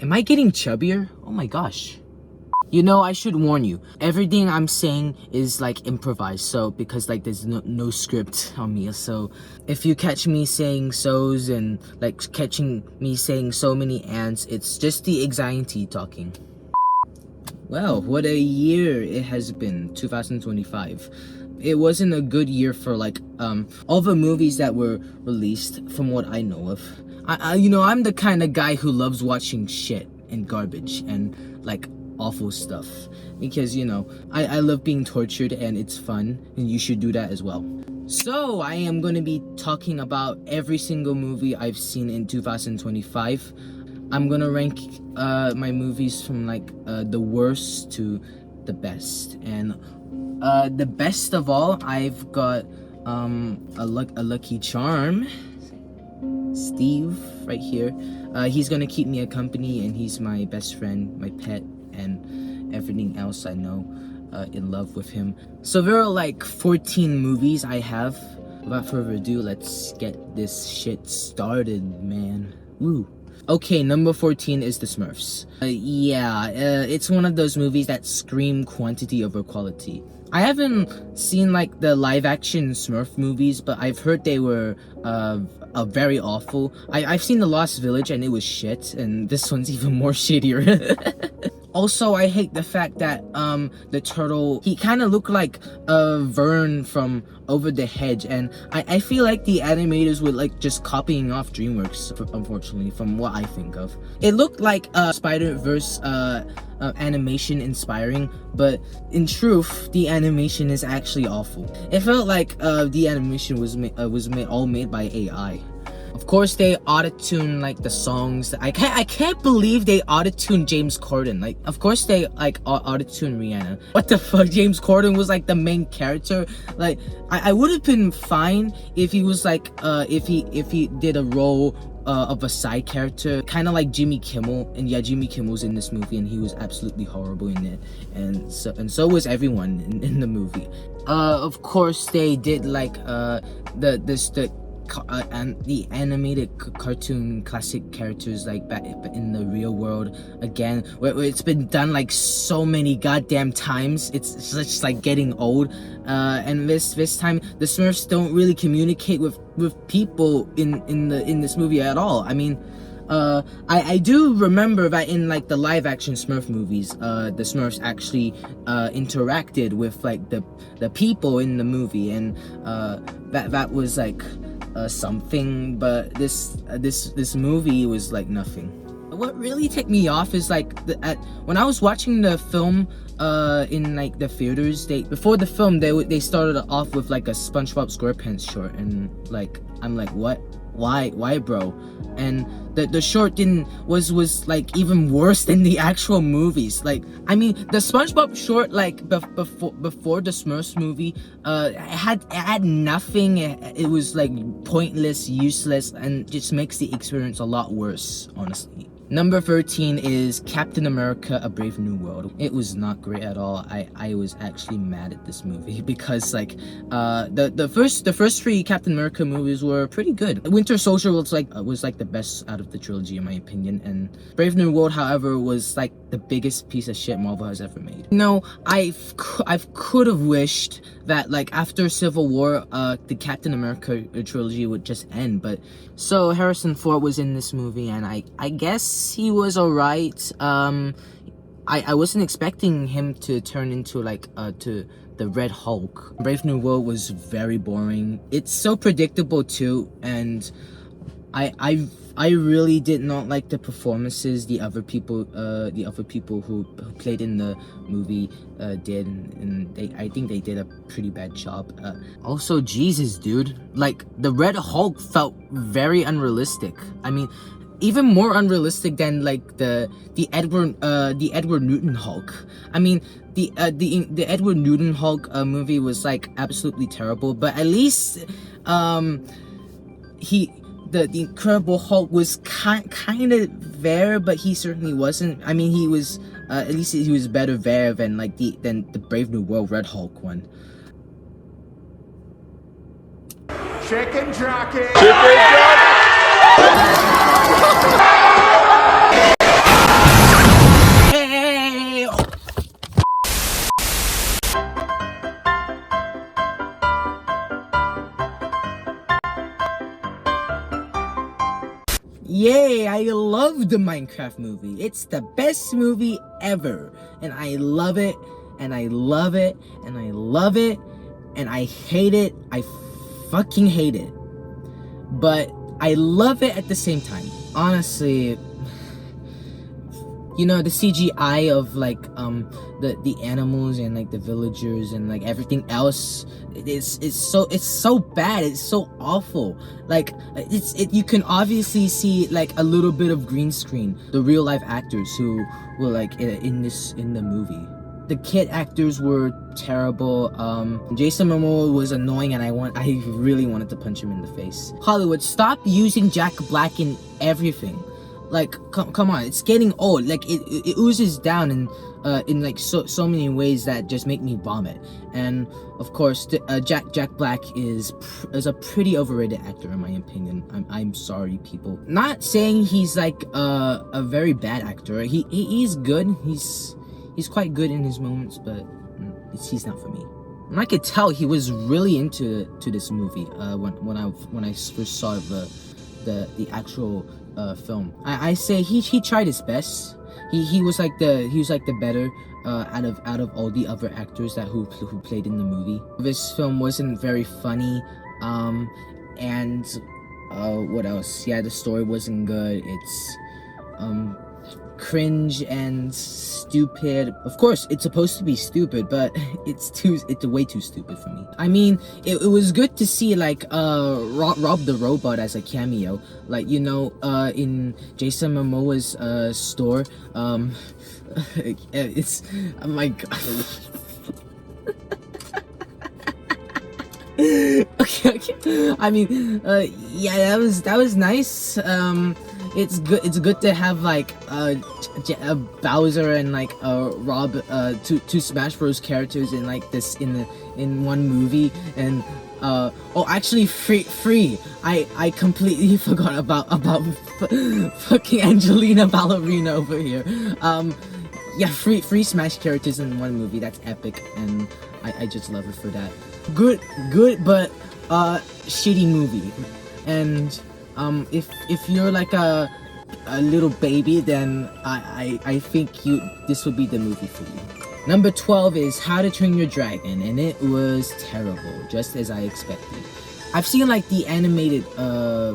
Am I getting chubbier? Oh my gosh. You know, I should warn you. Everything I'm saying is like improvised, so because like there's no script on me. So if you catch me saying so's and like catching me saying so many ands, it's just the anxiety talking. Well, what a year it has been, 2025. It wasn't a good year for like all the movies that were released from what I know of. I'm the kind of guy who loves watching shit and garbage and like awful stuff because I love being tortured and it's fun, and you should do that as well. So I am going to be talking about every single movie I've seen in 2025. I'm gonna rank my movies from like the worst to the best, and the best of all, I've got a lucky charm, Steve, right here. He's gonna keep me company, and he's my best friend, my pet, and everything else I know. In love with him. So there are like 14 movies I have. Without further ado, let's get this shit started, man. Woo. Okay, number 14 is The Smurfs. It's one of those movies that scream quantity over quality. I haven't seen like the live action Smurf movies, but I've heard they were very awful. I've seen The Lost Village and it was shit, and this one's even more shittier. Also, I hate the fact that the turtle, he kind of looked like Vern from Over the Hedge, and I feel like the animators were like just copying off DreamWorks, unfortunately, from what I think of. It looked like Spider-Verse animation inspiring, but in truth, the animation is actually awful. It felt like the animation was all made by AI. Of course, they auto-tune like the songs. I can't believe they auto-tune James Corden. Like, of course they like auto-tune Rihanna. What the fuck? James Corden was like the main character. Like, I would have been fine if he was like if he did a role of a side character, kind of like Jimmy Kimmel. And yeah, Jimmy Kimmel's in this movie, and he was absolutely horrible in it. And so was everyone in the movie. Of course, they did like and the animated cartoon classic characters like back in the real world again, where it's been done like so many goddamn times. It's just like getting old. And this time the Smurfs don't really communicate with people in this movie at all. I mean, I do remember that in like the live action Smurf movies, the Smurfs actually interacted with like the people in the movie, and that was like something. But this movie was like nothing. What really ticked me off is like when I was watching the film in like the theaters, before the film they started off with like a SpongeBob SquarePants short, and like I'm like, what? Why, bro? And the short was like even worse than the actual movies. Like, I mean, the SpongeBob short, like before the Smurfs movie, had nothing. It was like pointless, useless, and just makes the experience a lot worse, honestly. Number 13 is Captain America: A Brave New World. It was not great at all. I was actually mad at this movie because like the first three Captain America movies were pretty good. Winter Soldier was like the best out of the trilogy in my opinion, and Brave New World, however, was like the biggest piece of shit Marvel has ever made. No, I could have wished that like after Civil War, the Captain America trilogy would just end. But so Harrison Ford was in this movie, and I guess he was alright. I wasn't expecting him to turn into like to the Red Hulk. Brave New World was very boring. It's so predictable too, and I really did not like the performances the other people who played in the movie did, and I think they did a pretty bad job. Also, Jesus, dude, like the Red Hulk felt very unrealistic. I mean, even more unrealistic than like the Edward Newton Hulk. I mean, the Edward Newton Hulk movie was like absolutely terrible, but at least the Incredible Hulk was kind of there, but he certainly wasn't. I mean, he was at least he was better there than like the Brave New World Red Hulk one. Chicken jockey. Yay, I love the Minecraft movie. It's the best movie ever. And I love it, and I love it, and I love it, and I hate it. I fucking hate it. But I love it at the same time. Honestly, you know, the CGI of like the animals and like the villagers and like everything else, it's so bad, it's so awful. Like you can obviously see like a little bit of green screen, the real life actors who were like in the movie. The kid actors were terrible. Jason Momoa was annoying, and I really wanted to punch him in the face. Hollywood, stop using Jack Black in everything. Like, come on, it's getting old. Like it oozes down in like so many ways that just make me vomit. And of course, Jack Black is a pretty overrated actor in my opinion. I'm sorry, people. Not saying he's like a very bad actor. He's good. He's quite good in his moments, but he's not for me. And I could tell he was really into this movie when I first saw the actual film. I say he tried his best. He was like the better out of all the other actors who played in the movie. This film wasn't very funny, and what else? Yeah, the story wasn't good. It's cringe and stupid. Of course, it's supposed to be stupid, but it's way too stupid for me. I mean, it was good to see like Rob the Robot as a cameo, like, you know, in Jason Momoa's store. It's, oh my god. okay. I mean, yeah, that was nice. It's good to have like Bowser and like Rob, two Smash Bros characters in like this in one movie. And oh, actually, free. I completely forgot about fucking Angelina Ballerina over here. Yeah, free Smash characters in one movie. That's epic, and I just love it for that. Good, but shitty movie. And if you're like a little baby, then I think this would be the movie for you. Number 12 is How to Train Your Dragon, and it was terrible, just as I expected. I've seen like the animated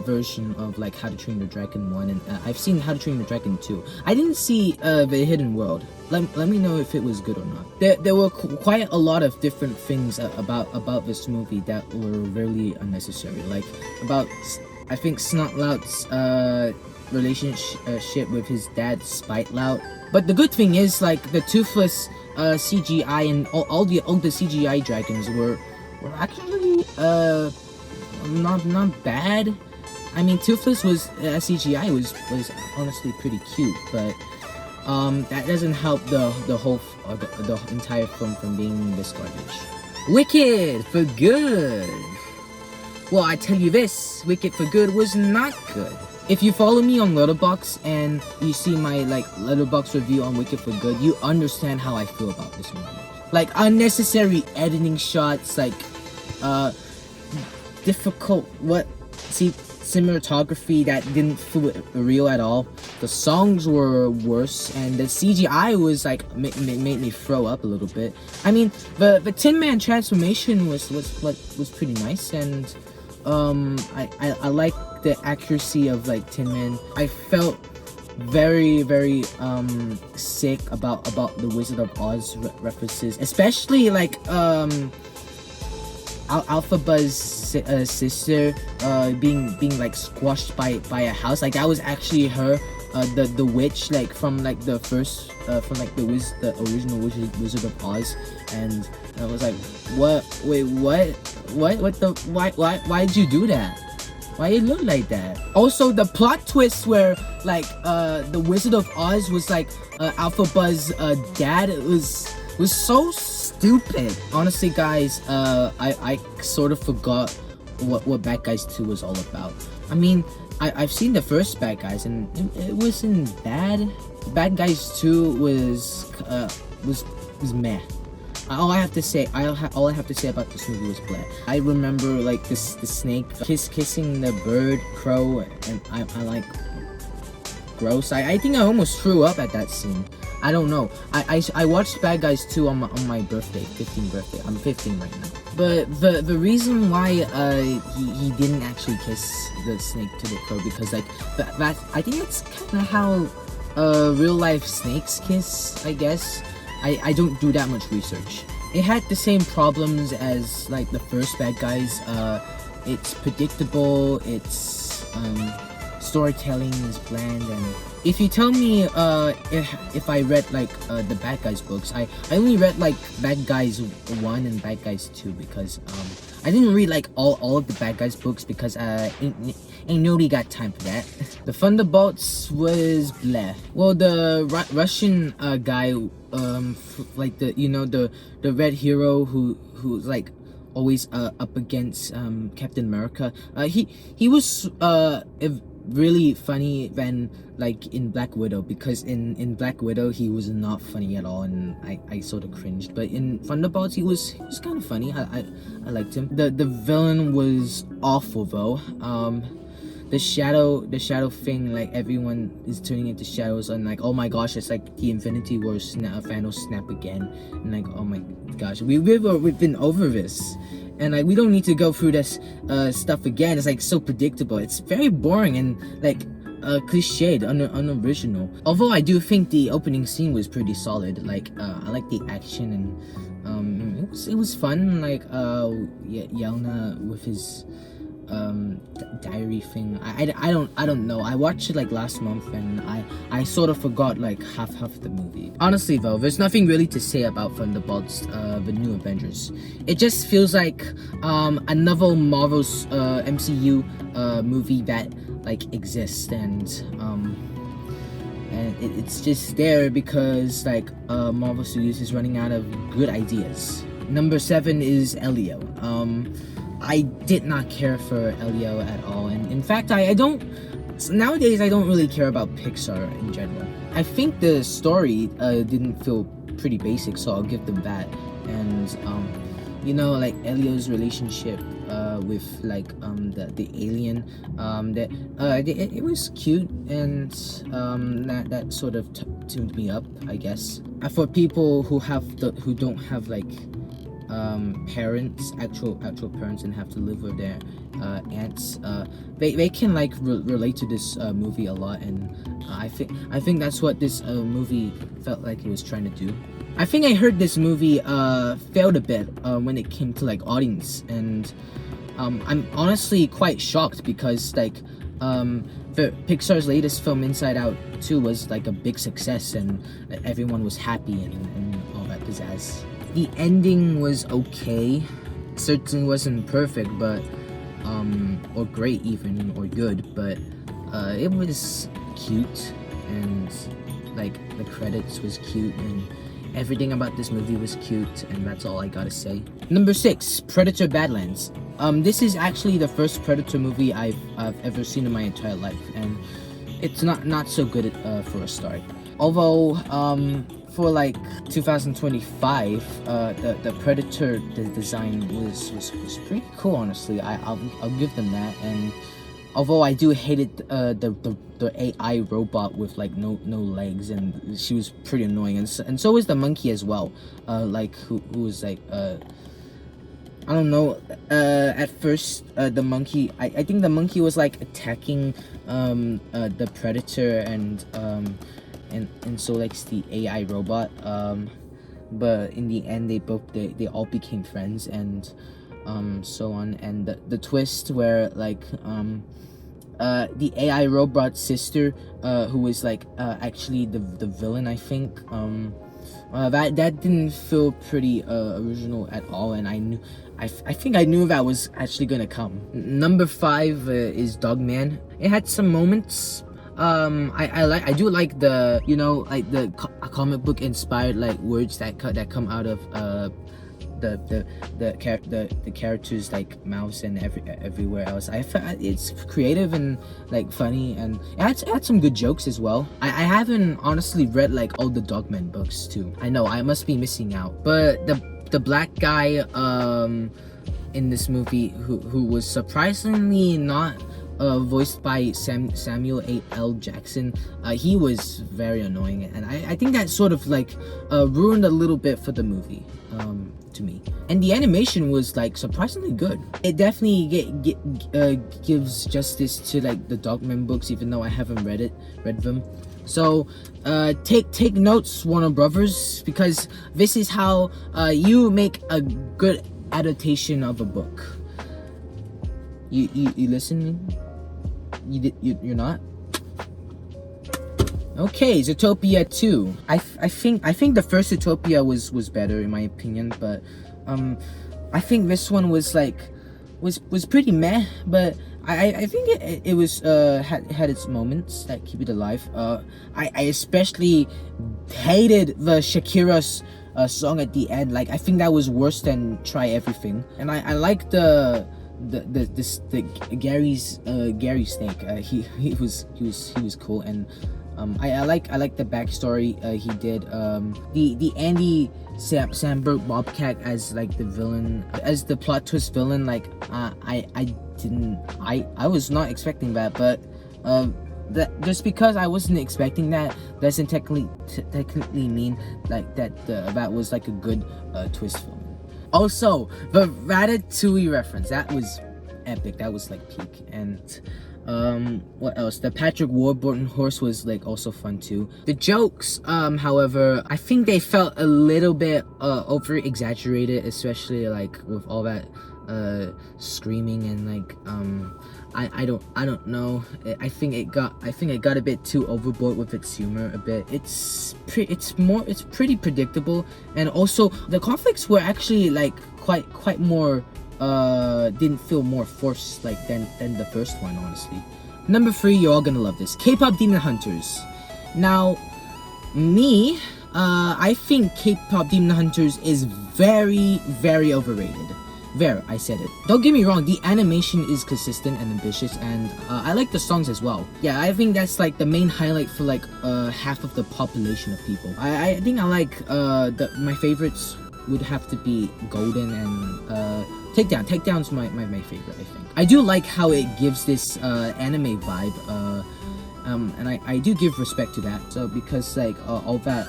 version of like How to Train Your Dragon 1, and I've seen How to Train Your Dragon 2. I didn't see The Hidden World. Let me know if it was good or not. There were quite a lot of different things about this movie that were really unnecessary. Like about, I think, Snotlout's relationship with his dad, Spite-Lout. But the good thing is, like, the Toothless CGI and all the CGI dragons were actually not bad. I mean, Toothless was CGI was honestly pretty cute, but that doesn't help the entire film from being this garbage. Wicked for Good. Well, I tell you this, Wicked for Good was not good. If you follow me on Letterboxd and you see my like Letterboxd review on Wicked for Good, you understand how I feel about this movie. Like unnecessary editing shots, like difficult cinematography that didn't feel real at all. The songs were worse, and the CGI was like made me throw up a little bit. I mean, the Tin Man transformation was pretty nice, and I like the accuracy of like Tin Man. I felt very sick about the Wizard of Oz references, especially like Alphaba's sister being like squashed by a house. Like that was actually her, the witch, like from like the first from like the original Wizard of Oz. And I was like, what? Wait, what the? Why did you do that? Why it look like that? Also, the plot twist where like the Wizard of Oz was like Alphaba's dad was so stupid. Honestly, guys, I sort of forgot what Bad Guys 2 was all about. I mean, I've seen the first Bad Guys and it wasn't bad. Bad Guys 2 was meh. All I have to say about this movie was blah. I remember like the snake kissing the bird crow, and I'm like, gross. I think I almost threw up at that scene. I don't know. I watched Bad Guys 2 on my birthday, 15th birthday. I'm 15 right now. But the reason why he didn't actually kiss the snake to the throat, because like that I think that's kind of how real life snakes kiss, I guess. I don't do that much research. It had the same problems as like the first Bad Guys. It's predictable. It's storytelling is bland, and if you tell me if I read like the Bad Guys books, I only read like Bad Guys 1 and Bad Guys 2 because I didn't read like all of the Bad Guys books because ain't nobody got time for that. The Thunderbolts was bleh. Well, the Russian guy, like the red hero who's like always up against Captain America. He was really funny when like in Black Widow, because in Black Widow he was not funny at all, and I sort of cringed. But in Thunderbolts he was kind of funny. I liked him. The villain was awful though. The shadow thing, like everyone is turning into shadows, and like, oh my gosh, it's like the Infinity War Thanos snap again, and like, oh my gosh, we've been over this, and like we don't need to go through this stuff again. It's like so predictable. It's very boring and like cliched, unoriginal. Although I do think the opening scene was pretty solid. Like I like the action, and it was fun. Like Yelena with his diary thing. I don't know. I watched it like last month, and I sort of forgot like half the movie. Honestly though, there's nothing really to say about Thunderbolts, the New Avengers. It just feels like another Marvel's MCU movie that like exists, and it's just there because like Marvel Studios is running out of good ideas. Number 7 is Elio. I did not care for Elio at all, and in fact I don't nowadays I don't really care about Pixar in general. I think the story didn't feel pretty basic, so I'll give them that. And like Elio's relationship with like the alien, it was cute, and that sort of tuned me up, I guess. For people who don't have like parents, actual parents, and have to live with their aunts, they can like relate to this movie a lot, and I think that's what this movie felt like it was trying to do. I think I heard this movie failed a bit when it came to like audience, and I'm honestly quite shocked because like the Pixar's latest film, Inside Out 2, was like a big success, and everyone was happy and all that pizzazz. The ending was okay. Certainly wasn't perfect, but or great even, or good, but it was cute, and like the credits was cute, and everything about this movie was cute, and that's all I gotta say. Number 6, Predator Badlands. This is actually the first Predator movie I've ever seen in my entire life, and it's not so good for a start. Although for like 2025, the Predator design was pretty cool, honestly. I'll give them that. And although I do hated the AI robot with like no legs, and she was pretty annoying, and so was the monkey as well. Like who was like I don't know. At first, the monkey. I think the monkey was like attacking the Predator, and so likes the AI robot. But in the end, they all became friends, and so on. And the twist where like the AI robot's sister, who was like actually the villain, I think. That didn't feel pretty original at all, and I think I knew that was actually gonna come. Number 5 is Dogman. It had some moments. I do like the like the comic book inspired like words that come out of the characters like mouths and everywhere else. I found it's creative and like funny, and it had some good jokes as well. I haven't honestly read like all the Dogman books too. I know I must be missing out. But the black guy in this movie who was surprisingly not voiced by Samuel L. Jackson. He was very annoying, and I think that sort of like ruined a little bit for the movie to me. And the animation was like surprisingly good. It definitely gives justice to like the Dogman books, even though I haven't read them. So take notes, Warner Brothers, because this is how you make a good adaptation of a book. You listening? You're not? Okay, Zootopia 2. I think the first Zootopia was better in my opinion, but I think this one was pretty meh, but I think it was had its moments that keep it alive. I especially hated the Shakira's song at the end. Like, I think that was worse than Try Everything. And I like the Gary Snake. He was cool, and I like the backstory he did. The Andy Samberg Bobcat as like the villain, as the plot twist villain. Like I was not expecting that, but that just because I wasn't expecting that doesn't technically mean like that was like a good twist film. Also, the Ratatouille reference, that was epic. That was like peak. And what else? The Patrick Warburton horse was like also fun too. The jokes, however, I think they felt a little bit over exaggerated, especially like with all that screaming and like I don't know. I think it got a bit too overboard with its humor a bit. It's pretty predictable, and also the conflicts were actually like quite more didn't feel more forced like than the first one, honestly. Number 3, you're all gonna love this. K-pop Demon Hunters. Now, me, I think K-pop Demon Hunters is very, very overrated. There, I said it. Don't get me wrong, the animation is consistent and ambitious, and I like the songs as well. Yeah, I think that's like the main highlight for like half of the population of people. I think I like my favorites would have to be Golden and Takedown. Takedown's my favorite, I think. I do like how it gives this anime vibe, and I do give respect to that. So because like all that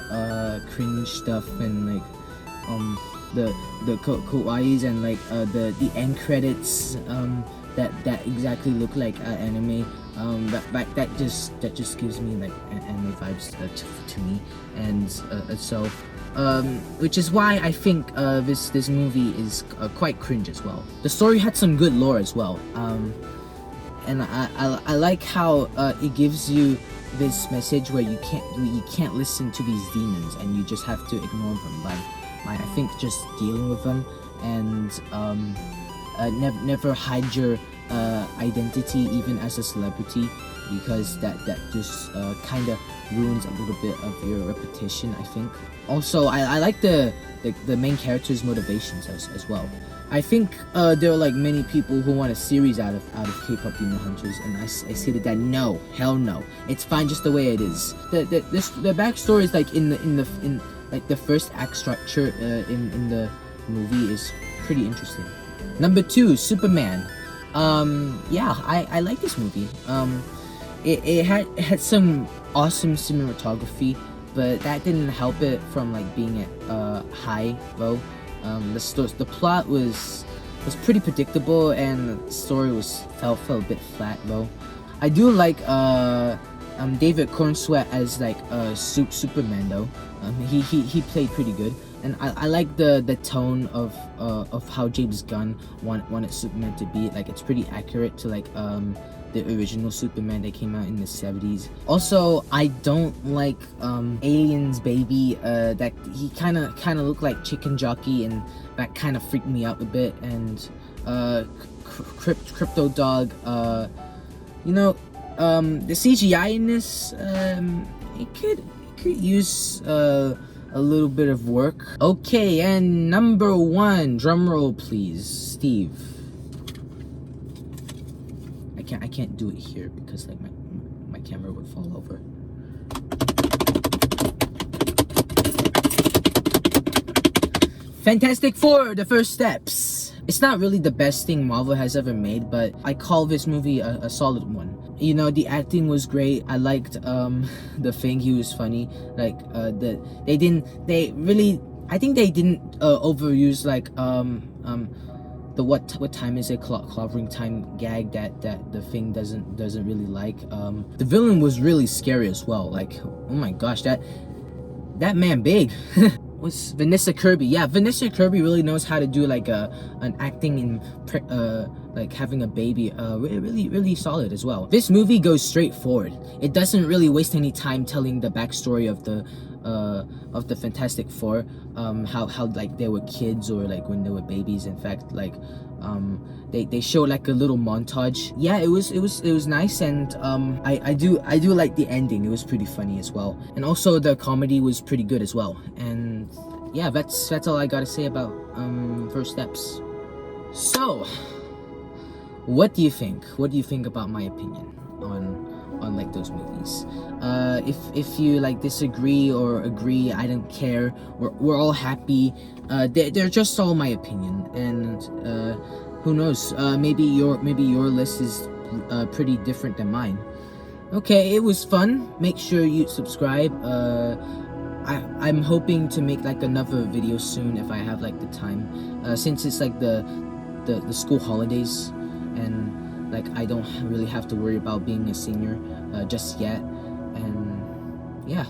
cringe stuff and like the kawaiis and like the end credits that exactly look like anime, that just gives me like anime vibes to me, and so which is why I think this movie is quite cringe as well. The story had some good lore as well, and I like how it gives you this message where you can't listen to these demons and you just have to ignore them by I think just dealing with them, and never hide your identity even as a celebrity, because that just kind of ruins a little bit of your reputation, I think. Also, I like the main character's motivations as well. I think there are like many people who want a series out of K-pop Demon Hunters, and I stated that no, hell no, it's fine just the way it is. The backstory is like in like the first act structure in the movie is pretty interesting. Number 2, Superman. Yeah, I like this movie. It had some awesome cinematography, but that didn't help it from like being at high though. The plot was pretty predictable, and the story felt a bit flat though. I do like David Cornsweet as like Superman though. He played pretty good, and I like the tone of how James Gunn wanted Superman to be. Like, it's pretty accurate to like the original Superman that came out in the 70s. Also, I don't like Alien's baby. That he kind of looked like Chicken Jockey, and that kind of freaked me out a bit. And Crypto Dog. The CGI in this, it could use a little bit of work. Okay, and number 1, drum roll please, Steve. I can't do it here because like my camera would fall over. Fantastic Four: The First Steps. It's not really the best thing Marvel has ever made, but I call this movie a solid one. You know, the acting was great. I liked the Thing. He was funny. Like I think they didn't overuse like the what time is it clobbering time gag that the Thing doesn't really like. The villain was really scary as well. Like, oh my gosh, that man big. Was Vanessa Kirby. Yeah, Vanessa Kirby really knows how to do like an acting in like having a baby. Really solid as well. This movie goes straight forward. It doesn't really waste any time telling the backstory of the Fantastic Four, how like they were kids or like when they were babies. In fact, like they showed like a little montage. Yeah, it was nice, and I do like the ending. It was pretty funny as well, and also the comedy was pretty good as well. And yeah, that's all I gotta say about First Steps. So, what do you think? What do you think about my opinion on like those movies? If you like disagree or agree, I don't care. We're all happy. They're just all my opinion, and who knows? Maybe your list is pretty different than mine. Okay, it was fun. Make sure you subscribe. I'm hoping to make like another video soon if I have like the time. Since it's like the school holidays, and like I don't really have to worry about being a senior just yet. And yeah.